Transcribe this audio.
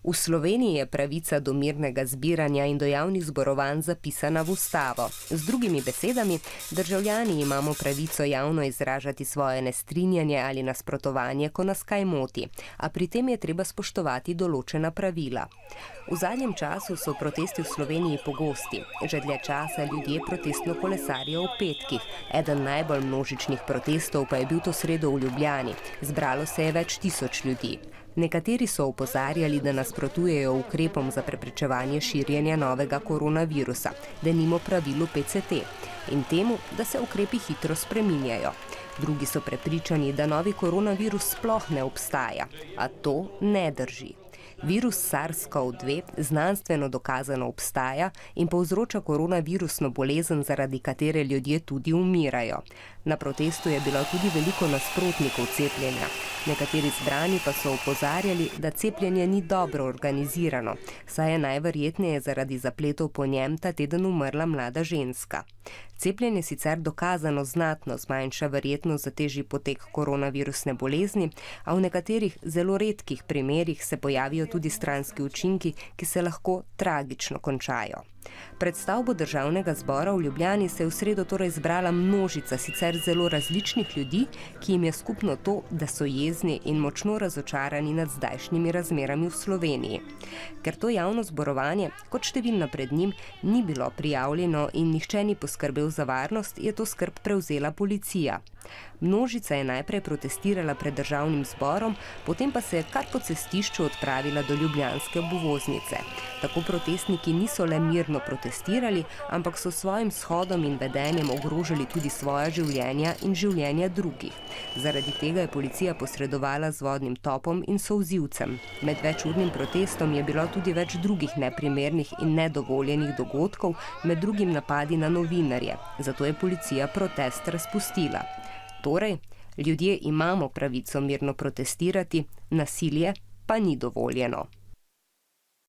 V Sloveniji je pravica do mirnega zbiranja in do javnih zborovanj zapisana v ustavo. Z drugimi besedami, državljani imamo pravico javno izražati svoje nestrinjanje ali nasprotovanje, ko nas kaj moti, a pri tem je treba spoštovati določena pravila. V zadnjem času so protesti v Sloveniji pogosti. Že dlje časa ljudje protestno kolesarijo v petkih. Eden najbolj množičnih protestov pa je bil to sredo v Ljubljani. Zbralo se je več tisoč ljudi. Nekateri so opozarjali, da nasprotujejo ukrepom za preprečevanje širjenja novega koronavirusa, denimo pravilu PCT, in temu, da se ukrepi hitro spreminjajo. Drugi so prepričani, da novi koronavirus sploh ne obstaja, a to ne drži. Virus SARS-CoV-2 znanstveno dokazano obstaja in povzroča koronavirusno bolezen, zaradi katere ljudje tudi umirajo. Na protestu je bilo tudi veliko nasprotnikov cepljenja. Nekateri zbrani pa so opozarjali, da cepljenje ni dobro organizirano, saj je najverjetneje zaradi zapletov po njem ta teden umrla mlada ženska. Cepljenje sicer dokazano znatno zmanjša verjetnost za težji potek koronavirusne bolezni, a v nekaterih zelo redkih primerih se pojavijo tudi stranski učinki, ki se lahko tragično končajo. Pred stavbo Državnega zbora v Ljubljani se je v sredo torej zbrala množica sicer zelo različnih ljudi, ki jim je skupno to, da so jezni in močno razočarani nad zdajšnjimi razmerami v Sloveniji. Ker to javno zborovanje, kot številna pred njim, ni bilo prijavljeno in nihče ni poskrbel za varnost, je to skrb prevzela policija. Množica je najprej protestirala pred Državnim zborom, potem pa se je kar po cestišču odpravila do ljubljanske obvoznice. Tako protestniki niso le mirno protestirali, ampak so svojim shodom in vedenjem ogrožali tudi svoja življenja in življenja drugih. Zaradi tega je policija posredovala z vodnim topom in solzivcem. Med večurnim protestom je bilo tudi več drugih neprimernih in nedovoljenih dogodkov, med drugim napadi na novinarje. Zato je policija protest razpustila. Torej, ljudje imamo pravico mirno protestirati, nasilje pa ni dovoljeno.